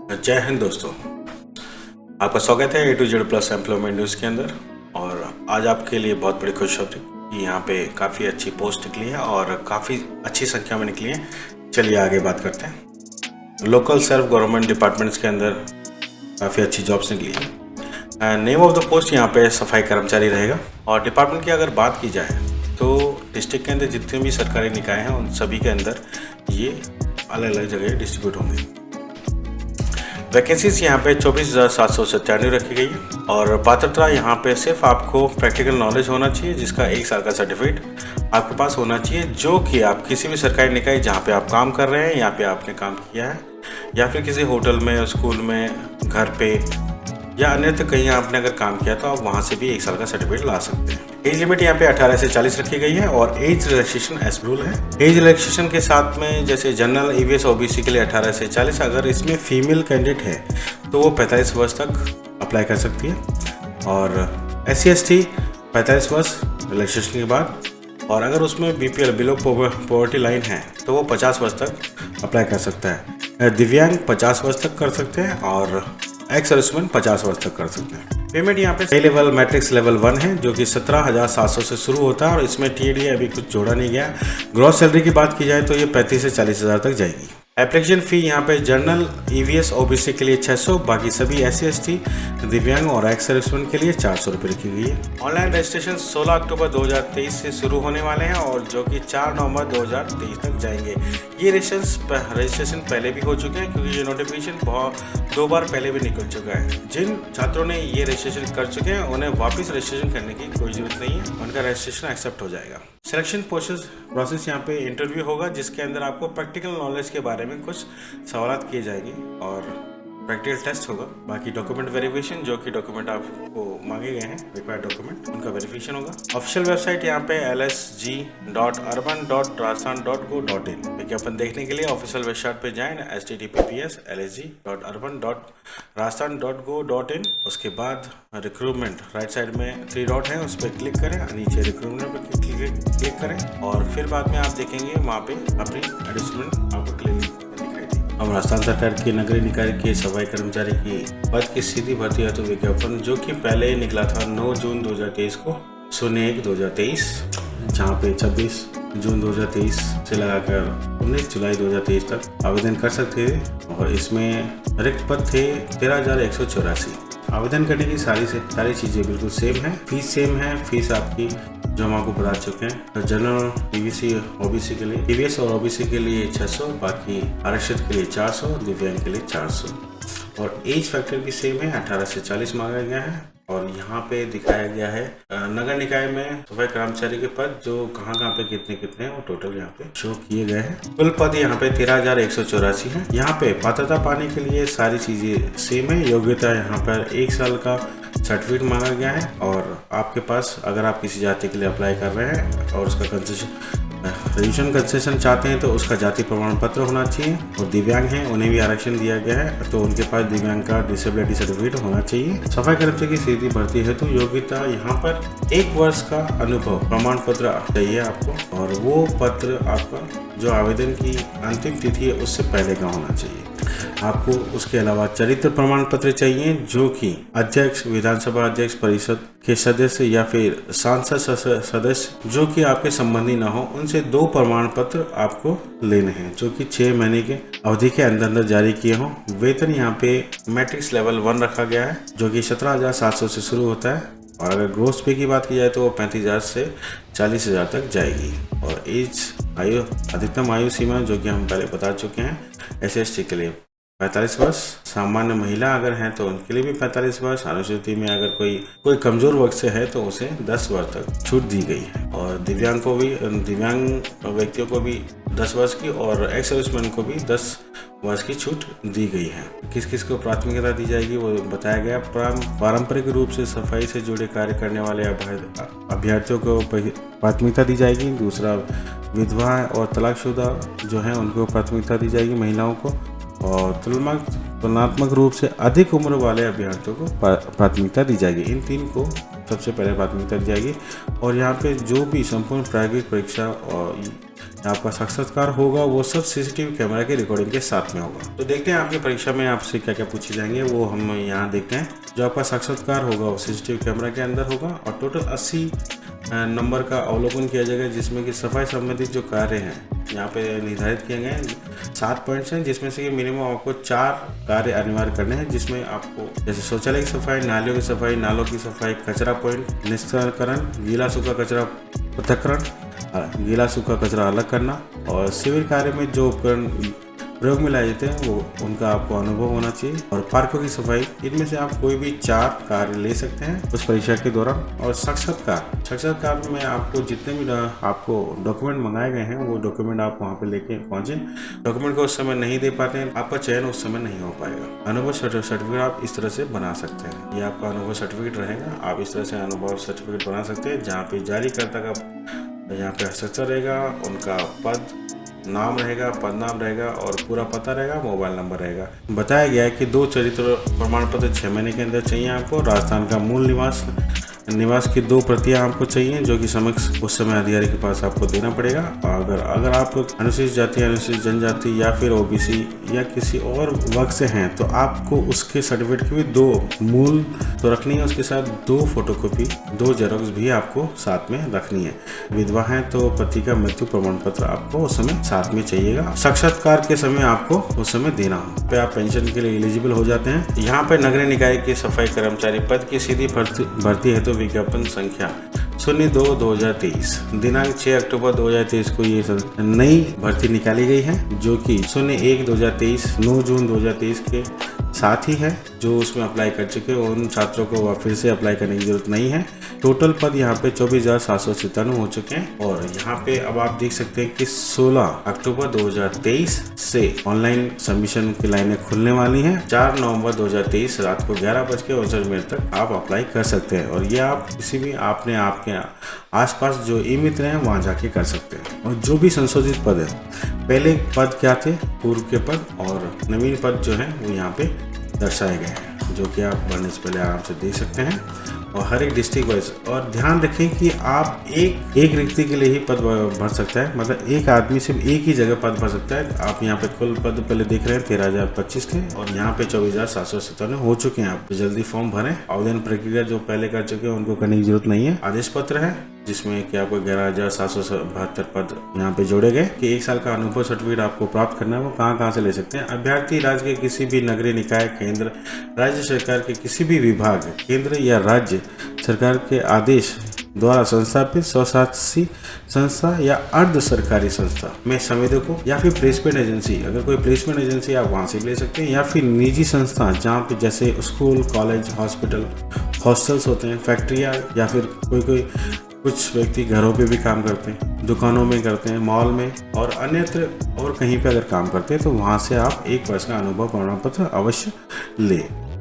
जय हिंद दोस्तों। आपका स्वागत है A to Z plus employment news के अंदर। और आज आपके लिए बहुत बड़ी खुशखबरी कि यहाँ पे काफ़ी अच्छी पोस्ट निकली है और काफ़ी अच्छी संख्या में निकली है। चलिए आगे बात करते हैं। लोकल सेल्फ गवर्नमेंट डिपार्टमेंट्स के अंदर काफ़ी अच्छी जॉब्स निकली है। नेम ऑफ द पोस्ट यहाँ पे सफाई कर्मचारी रहेगा। और डिपार्टमेंट की अगर बात की जाए तो डिस्ट्रिक्ट के अंदर जितने भी सरकारी निकाय हैं उन सभी के अंदर ये अलग अलग जगह डिस्ट्रीब्यूट होंगे। वैकेंसीज यहाँ पे 24,797 रखी गई है और पात्रता यहाँ पे सिर्फ आपको प्रैक्टिकल नॉलेज होना चाहिए, जिसका 1 साल का सर्टिफिकेट आपके पास होना चाहिए, जो कि आप किसी भी सरकारी निकाय जहाँ पे आप काम कर रहे हैं, यहाँ पे आपने काम किया है या फिर किसी होटल में, स्कूल में, घर पे या अन्यत्र कहीं आपने अगर काम किया तो आप वहाँ से भी 1 साल का सर्टिफिकेट ला सकते हैं। एज लिमिट यहाँ पे 18 से 40 रखी गई है और एज रिलैक्सेशन एज रूल है। एज रिलैक्सेशन के साथ में जैसे जनरल, ईवीएस, ओबीसी के लिए 18 से 40, अगर इसमें फीमेल कैंडिडेट है तो वो 45 वर्ष तक अप्लाई कर सकती है और SC ST 45 वर्ष रिलैक्सेशन के बाद, और अगर उसमें BPL बिलो पॉवर्टी लाइन है तो वो 50 वर्ष तक अप्लाई कर सकता है। दिव्यांग 50 वर्ष तक कर सकते हैं और एक्स सर्विसमैन 50 वर्ष तक कर सकते हैं। पेमेंट यहाँ पे लेवल मैट्रिक्स लेवल 1 है जो कि 17,700 से शुरू होता है और इसमें TAD अभी कुछ जोड़ा नहीं गया। ग्रॉस सैलरी की बात की जाए तो ये 35 से 40,000 तक जाएगी। एप्लीकेशन फ़ी यहाँ पे जनरल, EVS, OBC के लिए 600, बाकी सभी SC ST, दिव्यांग और एक्स सर्विसमैन के लिए 400 रुपये रखी गई है। ऑनलाइन रजिस्ट्रेशन 16 अक्टूबर 2023 से शुरू होने वाले हैं और जो कि 4 नवंबर 2023 तक जाएंगे। ये रजिस्ट्रेशन पहले भी हो चुके हैं क्योंकि ये नोटिफिकेशन 2 बार पहले भी निकल चुका है। जिन छात्रों ने ये रजिस्ट्रेशन कर चुके हैं उन्हें वापस रजिस्ट्रेशन करने की कोई ज़रूरत नहीं है, उनका रजिस्ट्रेशन एक्सेप्ट हो जाएगा। सिलेक्शन प्रोसेस यहाँ पे इंटरव्यू होगा जिसके अंदर आपको प्रैक्टिकल नॉलेज के बारे में कुछ सवाल किए जाएंगे और प्रैक्टिकल टेस्ट होगा। बाकी डॉक्यूमेंट वेरिफिकेशन, जो कि डॉक्यूमेंट आपको मांगे गए हैं, रिक्वायर्ड डॉक्यूमेंट, उनका वेरिफिकेशन होगा। ऑफिशियल वेबसाइट यहाँ पे lsg.urban.rajasthan.go.in। विज्ञापन देखने के लिए ऑफिशियल वेबसाइट पे जाएं, https://lsg.urban.rajasthan.go.in। उसके बाद रिक्रूटमेंट राइट साइड में 3 डॉट है, उस पर क्लिक करें, नीचे रिक्रूटमेंट पर क्लिक करें और फिर बाद में आप देखेंगे वहाँ पे अपनी एडवर्टाइजमेंट आपको क्लियरली दिखाई दी। अब राजस्थान सरकार के नगरीय निकाय के सफाई कर्मचारी की पद की सीधी भर्ती हेतु विज्ञापन, जो कि पहले निकला था 9 जून 2023 को, 01/2023, जहाँ पे 26 जून 2023 से लगाकर 19 जुलाई 2023 तक आवेदन कर सकते थे और इसमें रिक्त पद थे 13,184। आवेदन करने की सारी चीज़ें बिल्कुल सेम है। फीस सेम है। फीस आपकी जो हम आपको बता चुके हैं, तो जनरल, EVC, OBC के लिए, EVS और OBC के लिए 600, बाकी आरक्षित के लिए 400, दिव्यांग के लिए 400 और एज फैक्टर भी सेम है, 18 से 40 मांगा गया है। और यहाँ पे दिखाया गया है नगर निकाय में सफाई कर्मचारी के पद जो कहाँ पे कितने हैं वो टोटल यहाँ पे शो किए गए हैं। कुल पद यहाँ पे 13,184 है। यहाँ पे पात्रता पाने के लिए सारी चीजें सेम है। योग्यता यहाँ पर 1 साल का सर्टिफिकेट मांगा गया है और आपके पास, अगर आप किसी जाति के लिए अप्लाई कर रहे हैं और उसका कंसेशन चाहते हैं तो उसका जाति प्रमाण पत्र होना चाहिए। और दिव्यांग हैं उन्हें भी आरक्षण दिया गया है तो उनके पास दिव्यांग का डिसेबिलिटी सर्टिफिकेट होना चाहिए। सफाई कर्मचारी की सीधी भर्ती हेतु योग्यता यहाँ पर 1 वर्ष का अनुभव प्रमाण पत्र चाहिए आपको और वो पत्र आपका जो आवेदन की अंतिम तिथि है उससे पहले का होना चाहिए। आपको उसके अलावा चरित्र प्रमाण पत्र चाहिए जो कि अध्यक्ष, विधानसभा अध्यक्ष, परिषद के सदस्य या फिर सांसद सदस्य जो कि आपके संबंधी ना हो, उनसे 2 प्रमाण पत्र आपको लेने हैं जो कि 6 महीने के अवधि के अंदर जारी किए हों। वेतन यहाँ पे मैट्रिक्स लेवल 1 रखा गया है जो कि 17,700 से शुरू होता है और अगर ग्रोस पे की बात की जाए तो वो 35,000 से 40,000 तक जाएगी। और अधिकतम आयु सीमा जो कि हम पहले बता चुके हैं, SC ST के लिए 45 वर्ष, सामान्य महिला अगर हैं तो उनके लिए भी 45 वर्ष, अनुसूची में अगर कोई कमजोर वर्ग से है तो उसे 10 वर्ष तक छूट दी गई है। और दिव्यांग व्यक्तियों को भी 10 वर्ष की और एक्स सर्विसमैन को भी 10 वर्ष की छूट दी गई है। किस किस को प्राथमिकता दी जाएगी वो बताया गया। पारंपरिक रूप से सफाई से जुड़े कार्य करने वाले अभ्यर्थियों को प्राथमिकता दी जाएगी। दूसरा, विधवा और तलाकशुदा जो हैं उनको प्राथमिकता दी जाएगी, महिलाओं को। और तुलनात्मक रूप से अधिक उम्र वाले अभ्यर्थियों को प्राथमिकता दी जाएगी। इन 3 को सबसे पहले प्राथमिकता दी जाएगी। और यहाँ पे जो भी संपूर्ण प्रायोगिक परीक्षा और आपका साक्षात्कार होगा वो सब सीसीटीवी कैमरा की रिकॉर्डिंग के साथ में होगा। तो देखते हैं आपकी परीक्षा में आपसे क्या क्या पूछे जाएंगे, वो हम यहाँ देखते हैं। जो आपका साक्षात्कार होगा वो सीसीटीवी कैमरा के अंदर होगा और टोटल 80 नंबर का अवलोकन किया जाएगा, जिसमें कि सफाई संबंधित जो कार्य हैं यहाँ पे निर्धारित किए गए हैं। 7 पॉइंट्स हैं, जिसमें से कि मिनिमम आपको 4 कार्य अनिवार्य करने हैं, जिसमें आपको जैसे शौचालय की सफाई, नालियों की सफाई, नालों की सफाई, कचरा पॉइंट निस्तारण, गीला सूखा कचरा पृथक्करण, गीला सूखा कचरा अलग करना और शिविर कार्य में जो उपकरण प्रयोग में लाए जाते हैं वो उनका आपको अनुभव होना चाहिए और पार्कों की सफाई। इनमें से आप कोई भी 4 कार्य ले सकते हैं उस परीक्षा के दौरान। और साक्षात्कार में आपको जितने भी आपको डॉक्यूमेंट मंगाए गए हैं वो डॉक्यूमेंट आप वहाँ पे लेके पहुँचे। डॉक्यूमेंट को उस समय नहीं दे पाते हैं, आपका चयन उस समय नहीं हो पाएगा। अनुभव सर्टिफिकेट आप इस तरह से बना सकते हैं, ये आपका अनुभव सर्टिफिकेट रहेगा। आप इस तरह से अनुभव सर्टिफिकेट बना सकते हैं, जहाँ पे जारीकर्ता का यहाँ पे हस्ताक्षर रहेगा, उनका पद नाम रहेगा, पद नाम रहेगा और पूरा पता रहेगा, मोबाइल नंबर रहेगा। बताया गया है कि 2 चरित्र प्रमाण पत्र 6 महीने के अंदर चाहिए आपको। राजस्थान का मूल निवास की 2 प्रतियां आपको चाहिए, जो कि समक्ष उस समय अधिकारी के पास आपको देना पड़ेगा। अगर आप अनुसूचित जाति, अनुसूचित जनजाति या फिर ओबीसी या किसी और वर्ग से हैं तो आपको उसके सर्टिफिकेट की भी 2 मूल तो रखनी है, उसके साथ 2 फोटोकॉपी, 2 जेरॉक्स भी आपको साथ में रखनी है। विधवा है तो पति का मृत्यु प्रमाण पत्र आपको उस समय साथ में चाहिएगा। साक्षात्कार के समय आपको उस समय देना हो पे आप पेंशन के लिए एलिजिबल हो जाते हैं। यहाँ पे नगरीय निकाय के सफाई कर्मचारी पद की सीधी भर्ती है तो विज्ञापन संख्या 02/2023 दिनांक 6 अक्टूबर 2023 को ये नई भर्ती निकाली गई है, जो कि 01/2023 9 जून 2023 के साथ ही है। जो उसमें अप्लाई कर चुके उन छात्रों को फिर से अप्लाई करने की जरूरत नहीं है। टोटल पद यहाँ पे 24,797 हो चुके हैं। और यहाँ पे अब आप देख सकते हैं कि 16 अक्टूबर 2023 से ऑनलाइन सबमिशन की लाइनें खुलने वाली हैं। 4 नवंबर 2023 रात को 11:59 तक आप अप्लाई कर सकते हैं। और ये आप किसी भी आपके आसपास जो ई-मित्र हैं वहाँ जाके कर सकते हैं। और जो भी संशोधित पद है, पहले पद क्या थे, पूर्व के पद और नवीन पद जो है वो यहाँ पे दर्शाए गए हैं, जो कि आप भरने से पहले आराम से देख सकते हैं। और हर एक डिस्ट्रिक्ट वाइज, और ध्यान रखें कि आप एक रिक्ति के लिए ही पद भर सकता है, मतलब एक आदमी सिर्फ एक ही जगह पद भर सकता है। आप यहाँ पे कुल पद पहले देख रहे हैं 13,025 थे और यहाँ पे 24,797 हो चुके हैं। आप जल्दी फॉर्म भरें। आवेदन प्रक्रिया जो पहले कर चुके हैं उनको करने की जरूरत नहीं है। आदेश पत्र है जिसमें कि आपको 11,772 पद यहाँ पे जोड़े गए कि 1 साल का अनुभव सर्टिफिकेट आपको प्राप्त करना है। वो कहाँ से ले सकते हैं? अभ्यर्थी राज्य के किसी भी नगरीय निकाय, केंद्र राज्य सरकार के किसी भी विभाग, केंद्र या राज्य सरकार के आदेश द्वारा संस्थापित स्वशासी संस्था या अर्ध सरकारी संस्था में संवेदकों या फिर प्लेसमेंट एजेंसी, अगर कोई प्लेसमेंट एजेंसी आप वहाँ से ले सकते हैं, या फिर निजी संस्था जहाँ पे जैसे स्कूल, कॉलेज, हॉस्पिटल, हॉस्टल्स होते हैं, फैक्ट्रियाँ, या फिर कोई कुछ व्यक्ति घरों पे भी काम करते हैं, दुकानों में करते हैं, मॉल में और अन्यत्र और कहीं पे अगर काम करते हैं तो वहाँ से आप 1 वर्ष का अनुभव प्रमाण पत्र अवश्य लें।